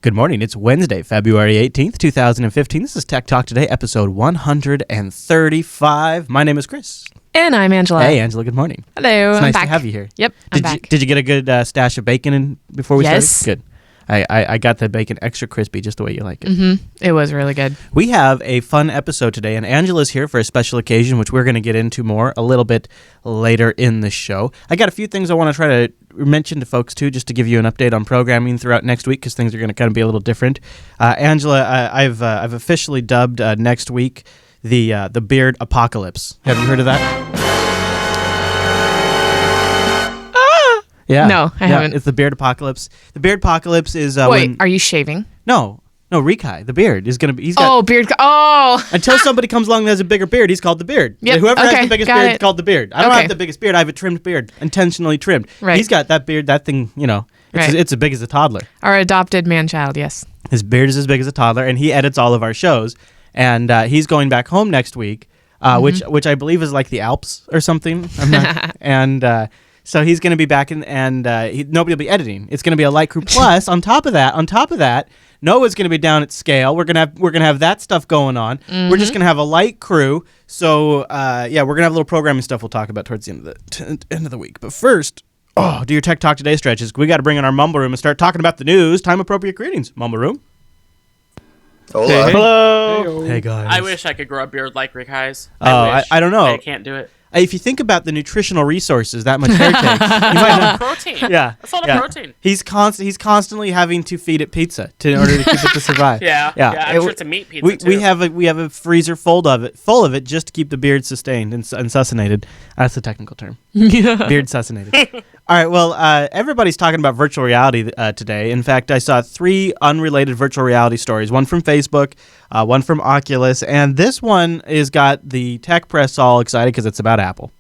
Good morning. It's Wednesday, February 18th, 2015. This is Tech Talk Today, episode 135. My name is Chris. And I'm Angela. Hey, Angela. Good morning. Hello. It's I'm nice back. to have you here. Yep, I'm back. Did you get a good stash of bacon in before we Yes. started? Good. I got the bacon extra crispy, just the way you like it. Mm-hmm. It was really good. We have a fun episode today, and Angela's here for a special occasion, which we're going to get into more a little bit later in the show. I got a few things I want to try to mention to folks, too, just to give you an update on programming throughout next week, because things are going to kind of be a little different. Angela, I've officially dubbed next week the Beard Apocalypse. Have you heard of that? Yeah. No, I haven't. It's the Beard Apocalypse. The Beard Apocalypse is Wait, are you shaving? No, Rikai, the beard is gonna be. He's got, beard. Oh. until somebody comes along that has a bigger beard, he's called the Beard. Yep, Whoever has okay, the biggest got beard it. is called the Beard. I don't Okay. have the biggest beard. I have a trimmed beard, intentionally trimmed. Right. He's got that beard, that thing. It's Right. it's as big as a toddler. Our adopted man-child, yes. His beard is as big as a toddler, and he edits all of our shows. And he's going back home next week, which I believe is like the Alps or something. I'm not, and. So he's going to be back, and nobody will be editing. It's going to be a light crew. Plus, on top of that, Noah's going to be down at scale. We're gonna have that stuff going on. Mm-hmm. We're just going to have a light crew. So we're going to have a little programming stuff we'll talk about towards the end of the week. But first, do your Tech Talk Today stretches. We got to bring in our Mumble Room and start talking about the news. Time appropriate greetings, Mumble Room. Hola. Hey. Hello. Hey guys. I wish I could grow a beard like Rick Highs. I don't know. I can't do it. If you think about the nutritional resources that much hair takes, you might not. Protein. Yeah, That's a lot of protein. He's constantly having to feed it pizza in order to keep it to survive. Yeah. I'm sure it's a meat pizza too. We have a freezer full of it just to keep the beard sustained and sussinated. That's the technical term. Beard sussinated. All right. Well, everybody's talking about virtual reality today. In fact, I saw 3 unrelated virtual reality stories. One from Facebook, one from Oculus, and this one has got the tech press all excited because it's about Apple.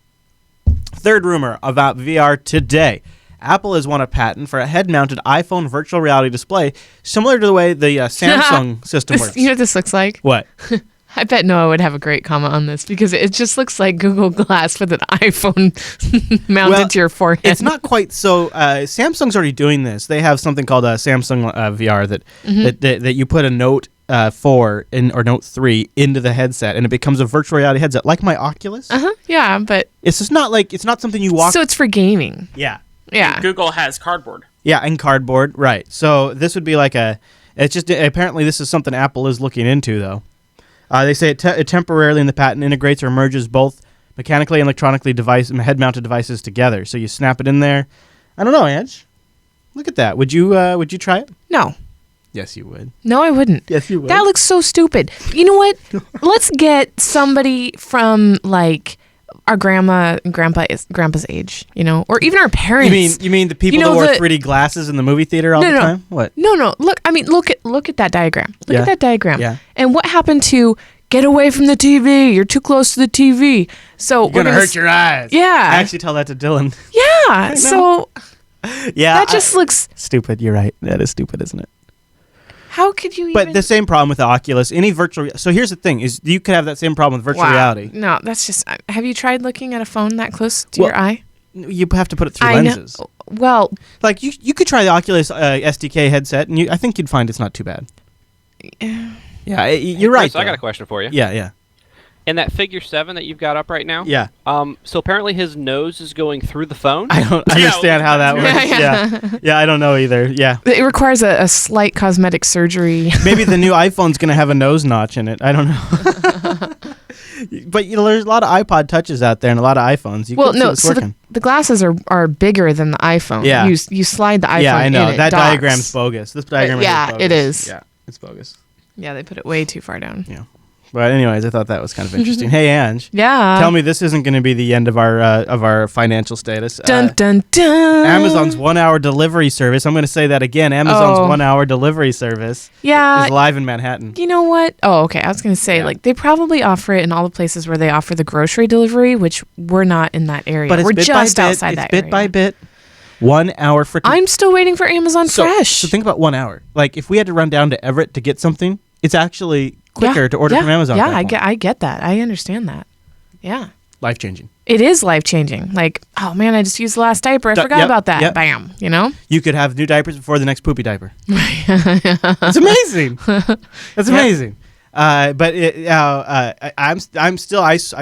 Third rumor about VR today. Apple has won a patent for a head-mounted iPhone virtual reality display, similar to the way the Samsung system works. You know what this looks like? What? I bet Noah would have a great comment on this because it just looks like Google Glass with an iPhone mounted to your forehead. It's not quite so. Samsung's already doing this. They have something called a Samsung VR that you put a Note 4 or Note 3 into the headset, and it becomes a virtual reality headset, like my Oculus. Yeah, but It's just not like it's not something you walk. so it's for gaming. Yeah, Yeah. Google has cardboard. yeah, and cardboard, right? So this would be like It's just apparently this is something Apple is looking into, though. They say it temporarily in the patent integrates or merges both mechanically and electronically head-mounted devices together. So you snap it in there. I don't know, Ange. Look at that. Would you try it? No. Yes, you would. No, I wouldn't. Yes, you would. That looks so stupid. You know what? Let's get somebody from like our grandpa's age, or even our parents. You mean the people that wore 3D glasses in the movie theater all the time? What? No. Look at that diagram. Look at that diagram. Yeah. And what happened to get away from the TV? You're too close to the TV. So You're gonna hurt your eyes. Yeah. I actually tell that to Dylan. Yeah. So Yeah. that just looks stupid. You're right. That is stupid, isn't it? How could you even? But the same problem with the Oculus. Any virtual. So here's the thing: is you could have that same problem with virtual reality. No, that's just. Have you tried looking at a phone that close to your eye? You have to put it through I lenses. know. Well, like you could try the Oculus SDK headset, and I think you'd find it's not too bad. Yeah, you're right. So I got a question for you. Yeah. In that figure 7 that you've got up right now. Yeah. So apparently his nose is going through the phone. I don't understand how that works. Yeah. I don't know either. Yeah. it requires a slight cosmetic surgery. Maybe the new iPhone's going to have a nose notch in it. I don't know. But there's a lot of iPod touches out there and a lot of iPhones. So the glasses are bigger than the iPhone. Yeah. You slide the iPhone in. Yeah, I know. It That docks. diagram's bogus. This diagram is bogus. it is. Yeah, it's bogus. Yeah, they put it way too far down. Yeah. But anyways, I thought that was kind of interesting. Hey, Ange. Yeah. Tell me this isn't going to be the end of our financial status. Dun dun dun. Amazon's 1-hour delivery service. I'm going to say that again. Amazon's 1-hour delivery service is live in Manhattan. You know what? Oh, okay. I was going to say, they probably offer it in all the places where they offer the grocery delivery, which we're not in that area. But it's we're bit just by bit, outside that area. It's bit by bit. 1 hour freaking. I'm still waiting for Amazon Fresh. So think about 1 hour. Like if we had to run down to Everett to get something, it's actually quicker to order from Amazon. Yeah, I get that. I understand that. Yeah. Life changing. It is life-changing. Like, oh man, I just used the last diaper. I forgot about that. Yep. Bam, you know? You could have new diapers before the next poopy diaper. It's amazing. That's amazing. But I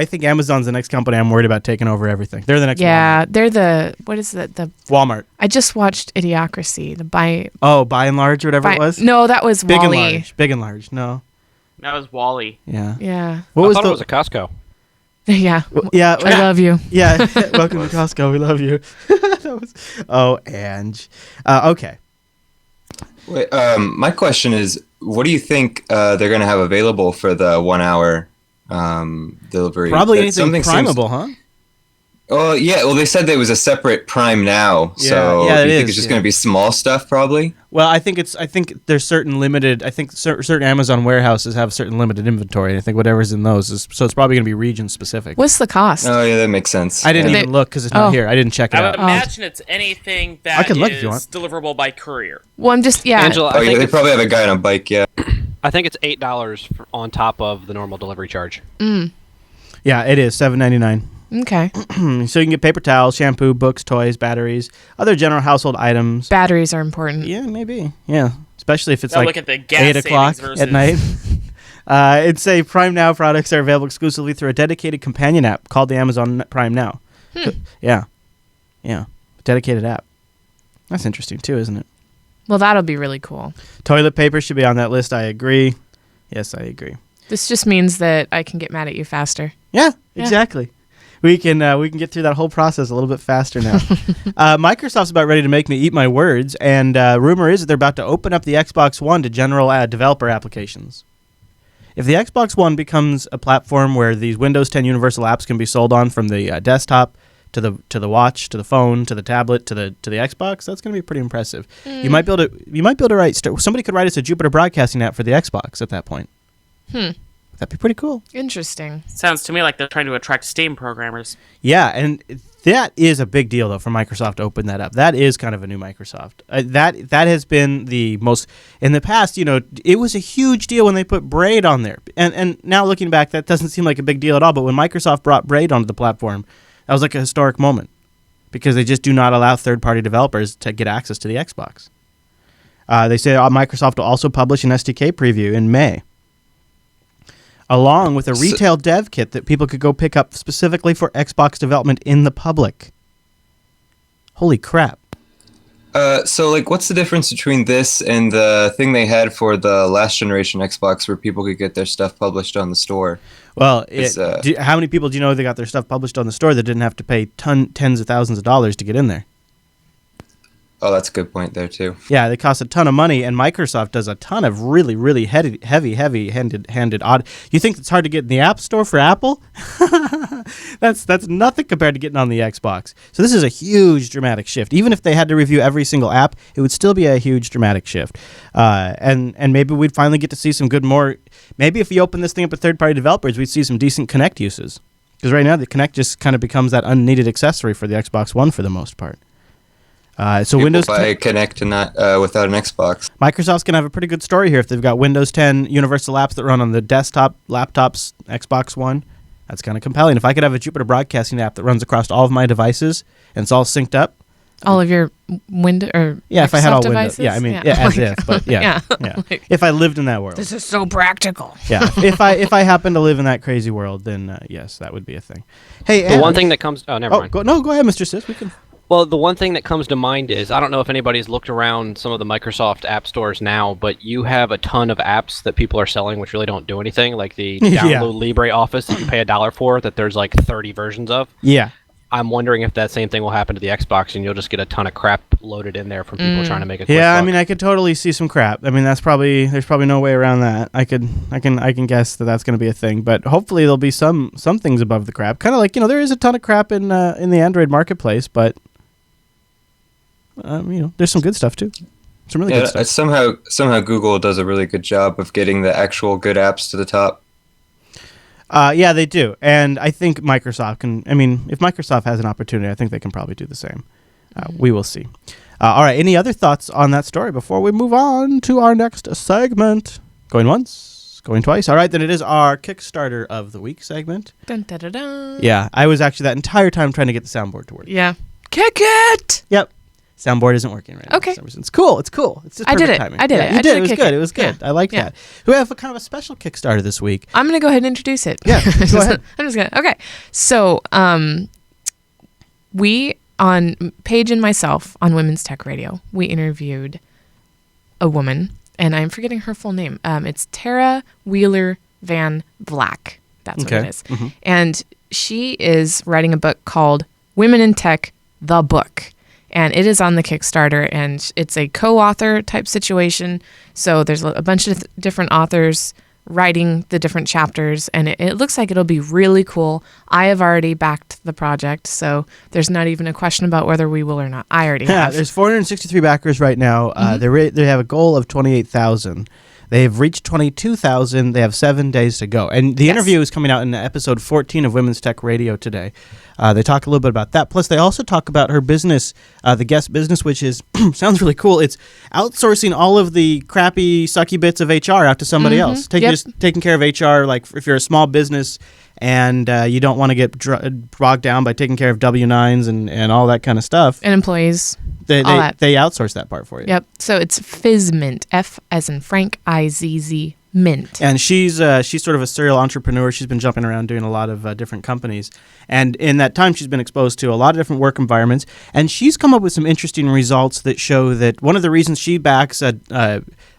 think Amazon's the next company I'm worried about taking over everything. They're the next Walmart. They're what is that? The Walmart. I just watched Idiocracy. Buy and Large or whatever it was? No, that was Big Wall-E. and Large. Big and Large. No. That was Wall-E. Yeah. Yeah. I thought it was a Costco. Yeah. Yeah. I love you. Yeah. Welcome to Costco. We love you. Ange. Okay. Wait, my question is, what do you think they're going to have available for the 1 hour delivery? Probably anything primable, huh? Oh, yeah. Well, they said there was a separate Prime Now. Yeah, so yeah, you think it's just going to be small stuff, probably? Well, I think there's certain limited. I think certain Amazon warehouses have certain limited inventory. And I think whatever's in those so it's probably going to be region specific. What's the cost? Oh, yeah, that makes sense. I didn't even look because it's not here. I didn't check it I out. would imagine it's anything that I can look if is you want. deliverable by courier. Well, I'm just Angela, Oh, yeah, they probably have a guy on a bike, yeah. I think it's $8 on top of the normal delivery charge. Yeah, it is $7.99. Okay. So you can get paper towels, shampoo, books, toys, batteries, other general household items. Batteries are important. Yeah, maybe. Yeah, especially if it's Now like look at the gas 8 o'clock savings at night. It'd say Prime Now products are available exclusively through a dedicated companion app called the Amazon Prime Now. Yeah. Dedicated app. That's interesting too, isn't it? Well, that'll be really cool. Toilet paper should be on that list. I agree. Yes, I agree. This just means that I can get mad at you faster. Yeah, exactly. We can get through that whole process a little bit faster now. Microsoft's about ready to make me eat my words, and rumor is that they're about to open up the Xbox One to general developer applications. If the Xbox One becomes a platform where these Windows 10 Universal apps can be sold on from the desktop to the watch to the phone to the tablet to the Xbox, that's going to be pretty impressive. You might be able to write. Somebody could write us a Jupiter Broadcasting app for the Xbox at that point. That'd be pretty cool. Interesting. Sounds to me like they're trying to attract Steam programmers. Yeah, and that is a big deal, though, for Microsoft to open that up. That is kind of a new Microsoft. That has been the most... In the past, it was a huge deal when they put Braid on there. And now looking back, that doesn't seem like a big deal at all. But when Microsoft brought Braid onto the platform, that was like a historic moment. Because they just do not allow third-party developers to get access to the Xbox. They say Microsoft will also publish an SDK preview in May, along with a retail dev kit that people could go pick up specifically for Xbox development in the public. Holy crap. So, what's the difference between this and the thing they had for the last generation Xbox where people could get their stuff published on the store? Well, how many people do you know they got their stuff published on the store that didn't have to pay tens of thousands of dollars to get in there? Oh, that's a good point there, too. Yeah, they cost a ton of money, and Microsoft does a ton of really, really heavy-handed odd. You think it's hard to get in the App Store for Apple? That's nothing compared to getting on the Xbox. So this is a huge, dramatic shift. Even if they had to review every single app, it would still be a huge, dramatic shift. And maybe we'd finally get to see some maybe if we open this thing up with third-party developers, we'd see some decent Kinect uses. Because right now, the Kinect just kind of becomes that unneeded accessory for the Xbox One for the most part. So people Windows buy Kinect and not without an Xbox. Microsoft's going to have a pretty good story here if they've got Windows 10 Universal apps that run on the desktop, laptops, Xbox One. That's kind of compelling. If I could have a Jupiter Broadcasting app that runs across all of my devices and it's all synced up. All of your Windows or if I had all devices? Windows. Yeah, I mean, as if, but yeah. If I lived in that world. This is so practical. Yeah, if I happen to live in that crazy world, then yes, that would be a thing. Hey, the one thing that comes... Oh, never mind. Go ahead, Mr. Sis. We can... Well, the one thing that comes to mind is, I don't know if anybody's looked around some of the Microsoft app stores now, but you have a ton of apps that people are selling which really don't do anything, like the download LibreOffice that you pay $1 for, that there's like 30 versions of. Yeah. I'm wondering if that same thing will happen to the Xbox, and you'll just get a ton of crap loaded in there from people trying to make a quick buck. I mean, I could totally see some crap. I mean, there's probably no way around that. I can guess that that's going to be a thing, but hopefully there'll be some things above the crap. Kind of like, there is a ton of crap in the Android marketplace, but there's some good stuff too. Some really good stuff. Somehow Google does a really good job of getting the actual good apps to the top. Yeah, they do. And I think Microsoft if Microsoft has an opportunity, I think they can probably do the same. We will see. All right, any other thoughts on that story before we move on to our next segment? Going once, Going twice. All right, then it is our Kickstarter of the week segment. Dun, dun, dun, dun. Yeah, I was actually that entire time trying to get the soundboard to work. Yeah. Kick it! Yep. Soundboard isn't working right now. Okay. For some reason. It's cool. It's cool. It's just I did perfect it. timing. I did Yeah, it. You I did. did It was kick good. it. It was good. Yeah. I like Yeah. that. We have a kind of a special Kickstarter this week. I'm going to go ahead and introduce it. Yeah, go ahead. I'm just going to. Okay. So, we, on Paige and myself on Women's Tech Radio, we interviewed a woman, and I'm forgetting her full name. It's Tara Wheeler Van Vlack. That's what it is. Mhm. And she is writing a book called Women in Tech, the Book. And it is on the Kickstarter, and it's a co-author type situation. So there's a bunch of different authors writing the different chapters, and it looks like it'll be really cool. I have already backed the project, so there's not even a question about whether we will or not. I already Yeah, have. there's 463 backers right now. They have a goal of 28,000. They have reached 22,000. They have 7 days to go. And the interview is coming out in episode 14 of Women's Tech Radio today. They talk a little bit about that. Plus, they also talk about her business, the guest business, which is sounds really cool. It's outsourcing all of the crappy, sucky bits of HR out to somebody else. Taking care of HR, like if you're a small business and you don't want to get bogged down by taking care of W-9s and all that kind of stuff. And employees. They all that. they outsource that part for you. Yep. So it's Fizzmint, F as in Frank, I-Z-Z, Mint. And she's sort of a serial entrepreneur. She's been jumping around doing a lot of different companies. And in that time, she's been exposed to a lot of different work environments. And she's come up with some interesting results that show that one of the reasons she backs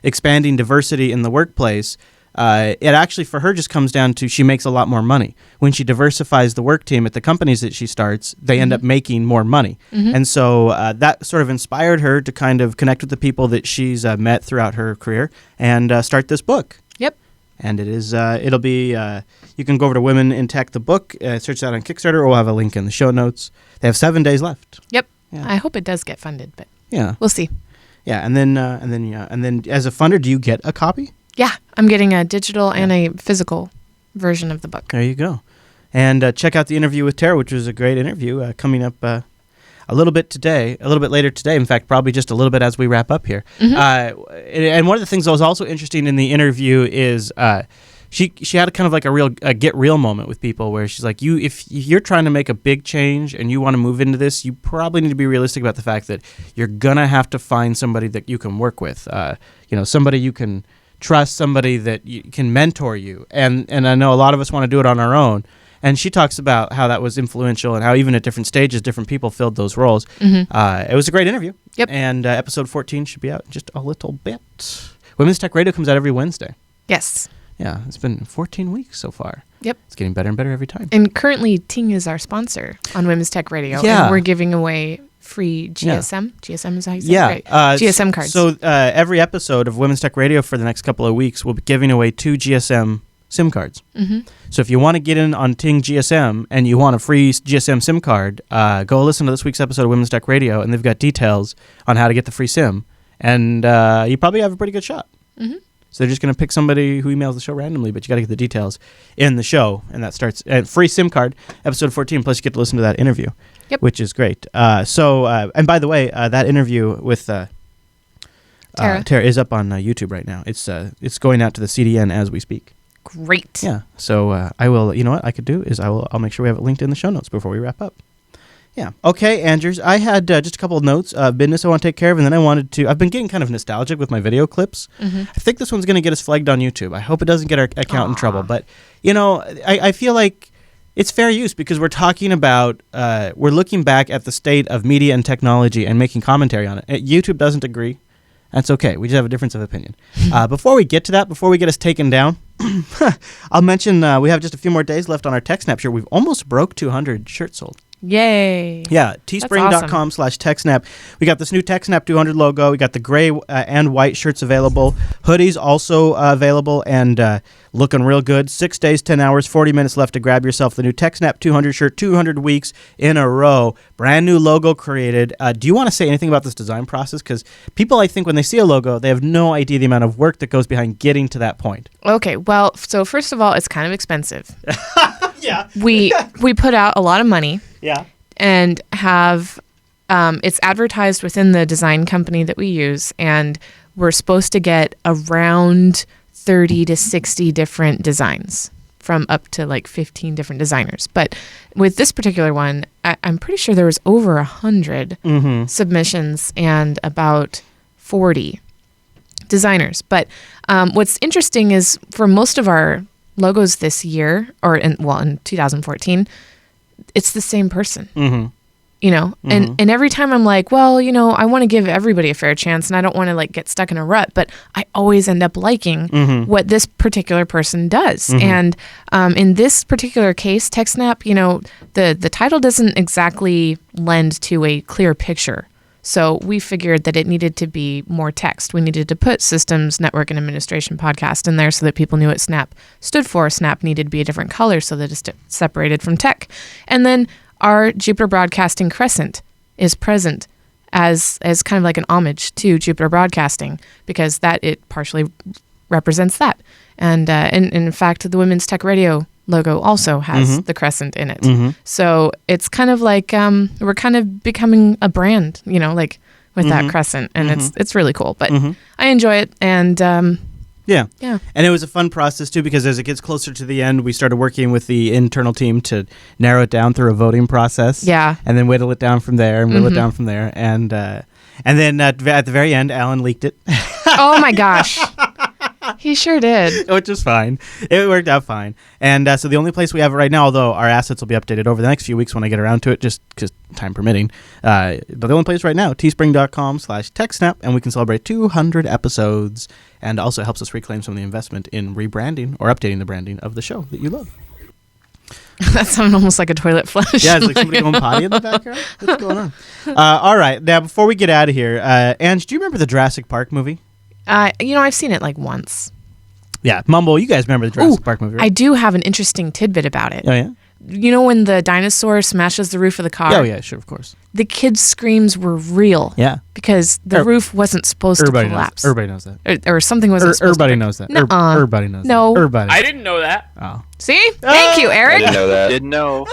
expanding diversity in the workplace, it actually for her just comes down to she makes a lot more money. When she diversifies the work team at the companies that she starts, they end up making more money. And so that sort of inspired her to kind of connect with the people that she's met throughout her career and start this book. Yep. And it is, it'll be, you can go over to Women in Tech, the book, search that on Kickstarter, or we'll have a link in the show notes. They have 7 days left. Yep. Yeah. I hope it does get funded, but Yeah. we'll see. Yeah. And then as a funder, do you get a copy? Yeah. I'm getting a digital and a physical version of the book. There you go. And check out the interview with Tara, which was a great interview, coming up a little bit later today. In fact, probably just a little bit as we wrap up here. And one of the things that was also interesting in the interview is she had a kind of like a get real moment with people where she's like, if you're trying to make a big change and you want to move into this, you probably need to be realistic about the fact that you're gonna have to find somebody that you can work with. Somebody you can trust, somebody that can mentor you. And I know a lot of us want to do it on our own. And she talks about how that was influential and how even at different stages, different people filled those roles. It was a great interview. Yep. And episode 14 should be out in just a little bit. Women's Tech Radio comes out every Wednesday. Yes. Yeah, it's been 14 weeks so far. Yep. It's getting better and better every time. And currently, Ting is our sponsor on Women's Tech Radio. Yeah. And we're giving away free GSM. GSM is how you say it? Yeah. Right. GSM cards. So every episode of Women's Tech Radio for the next couple of weeks, we'll be giving away 2 GSM SIM cards. So if you want to get in on Ting GSM and you want a free GSM SIM card, go listen to this week's episode of Women's Tech Radio, and they've got details on how to get the free SIM. And you probably have a pretty good shot. So they're just going to pick somebody who emails the show randomly, but you got to get the details in the show, and that starts free SIM card, episode 14. Plus, you get to listen to that interview, which is great. And by the way, that interview with Tara is up on YouTube right now. It's going out to the CDN as we speak. Great. Yeah. So I will. You know what I could do is I'll make sure we have it linked in the show notes before we wrap up. Yeah. Okay, Andrews. I had just a couple of notes of business I want to take care of, and then I've been getting kind of nostalgic with my video clips. I think this one's going to get us flagged on YouTube. I hope it doesn't get our account in trouble. But, I feel like it's fair use because we're talking about, we're looking back at the state of media and technology and making commentary on it. YouTube doesn't agree. That's okay. We just have a difference of opinion. Before we get to that, before we get us taken down, I'll mention we have just a few more days left on our TechSnap shirt. We've almost broke 200 shirts sold. Yay. Yeah, teespring.com/TechSnap. We got this new TechSnap 200 logo. We got the gray and white shirts available. Hoodies also available and looking real good. 6 days, 10 hours, 40 minutes left to grab yourself the new TechSnap 200 shirt, 200 weeks in a row. Brand new logo created. Do you want to say anything about this design process? Because people, I think, when they see a logo, they have no idea the amount of work that goes behind getting to that point. Okay, well, so first of all, it's kind of expensive. Yeah. We put out a lot of money. Yeah. And have it's advertised within the design company that we use, and we're supposed to get around 30 to 60 different designs from up to like 15 different designers. But with this particular one, I'm pretty sure there was over 100 submissions and about 40 designers. But what's interesting is for most of our logos this year, or in 2014, it's the same person. You know, and every time I'm like, well, you know, I want to give everybody a fair chance and I don't want to like get stuck in a rut, but I always end up liking what this particular person does. And in this particular case, TechSnap, you know, the title doesn't exactly lend to a clear picture. So we figured that it needed to be more text. We needed to put Systems, Network, and Administration Podcast in there so that people knew what Snap stood for. Snap needed to be a different color so that it's separated from tech. And then our Jupiter Broadcasting Crescent is present as kind of like an homage to Jupiter Broadcasting because that it partially represents that. And in fact, the Women's Tech Radio logo also has the crescent in it. So it's kind of like we're kind of becoming a brand, you know, like with that crescent, and it's really cool. But I enjoy it, and yeah. And it was a fun process too because as it gets closer to the end, we started working with the internal team to narrow it down through a voting process. Yeah. And then whittle it down from there, and whittle it down from there, and then at the very end, Alan leaked it. Oh my gosh. He sure did. Which is fine. It worked out fine. And so the only place we have it right now, although our assets will be updated over the next few weeks when I get around to it, just because time permitting. But the only place right now, teespring.com/TechSnap, and we can celebrate 200 episodes. And also helps us reclaim some of the investment in rebranding or updating the branding of the show that you love. That sounded almost like a toilet flush. Yeah, it's like somebody going potty in the background. What's going on? All right. Now, before we get out of here, Ange, do you remember the Jurassic Park movie? You know, I've seen it like once. Yeah, Mumble, you guys remember the Jurassic Park movie, right? I do have an interesting tidbit about it. Oh, yeah? You know when the dinosaur smashes the roof of the car? Oh, yeah, sure, of course. The kids' screams were real. Yeah. Because the roof wasn't supposed to collapse. Everybody knows that. Or something wasn't supposed everybody to. knows that. Nuh-uh. Everybody knows No. that. Everybody. I didn't know that. Oh. See? Thank you, I Eric. didn't know that. Didn't know.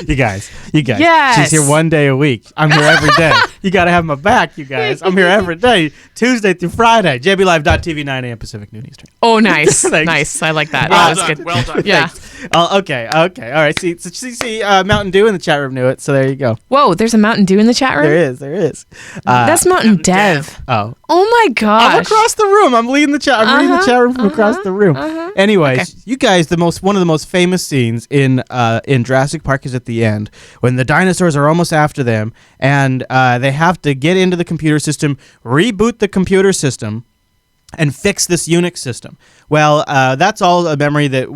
You guys. Yes. She's here one day a week. I'm here every day. You got to have my back, you guys. I'm here every day, Tuesday through Friday. jblive.tv, 9 a.m. Pacific, noon Eastern. Oh, nice. Thanks. Nice. I like that. Well That's done. good. Well done. Yeah. Okay. All right. See, Mountain Dew in the chat room knew it, so there you go. Whoa, there's a Mountain Dew in the chat room? There is. That's Mountain Dev. Oh. Oh my gosh. I'm across the room. I'm leading the chat. I'm reading the chat room from across the room. Anyways, Okay. you guys, one of the most famous scenes in Jurassic Park is at the end when the dinosaurs are almost after them, and they have to get into the computer system, reboot the computer system, and fix this Unix system. Well, that's all a memory that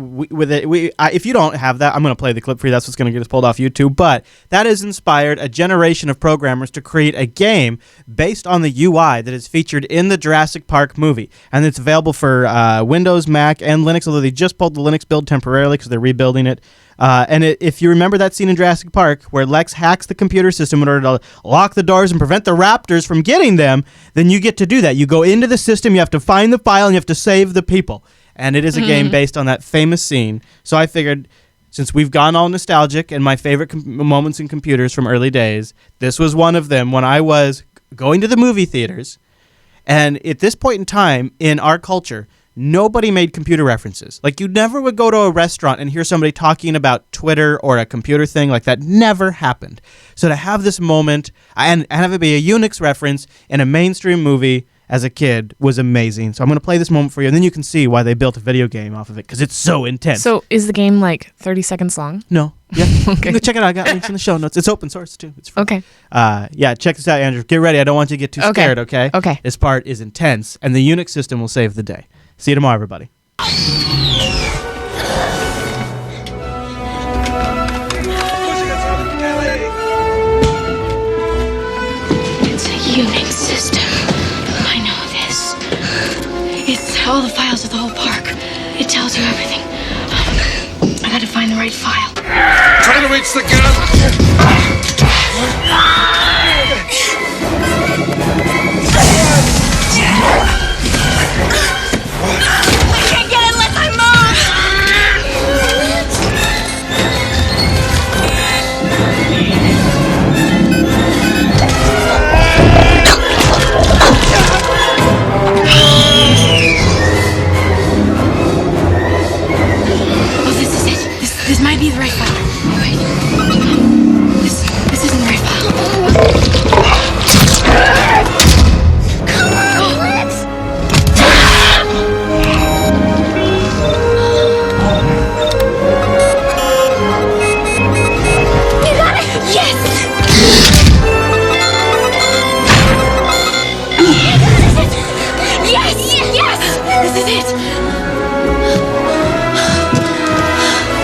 if you don't have that, I'm going to play the clip for you. That's what's going to get us pulled off YouTube. But that has inspired a generation of programmers to create a game based on the UI that is featured in the Jurassic Park movie. And it's available for Windows, Mac, and Linux, although they just pulled the Linux build temporarily because they're rebuilding it. If you remember that scene in Jurassic Park where Lex hacks the computer system in order to lock the doors and prevent the raptors from getting them, then you get to do that. You go into the system, you have to find the file, and you have to save the people. And it is a game based on that famous scene. So I figured, since we've gone all nostalgic and my favorite moments in computers from early days, this was one of them when I was going to the movie theaters. And at this point in time in our culture, nobody made computer references. Like, you never would go to a restaurant and hear somebody talking about Twitter or a computer thing like that. Never happened. So to have this moment and have it be a Unix reference in a mainstream movie as a kid was amazing. So I'm going to play this moment for you, and then you can see why they built a video game off of it, because it's so intense. So is the game like 30 seconds long? No. Yeah. Okay. Check it out. I got links in the show notes. It's open source, too. It's free. Okay. Yeah, check this out, Andrew. Get ready. I don't want you to get too scared, okay? Okay. This part is intense, and the Unix system will save the day. See you tomorrow, everybody. It's a Unix system. I know this. It's all the files of the whole park. It tells you everything. I gotta find the right file. Trying to reach the gun. I can't get it unless I move!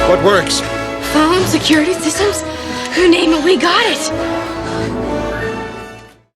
What works? Phone, security systems, you name it, we got it.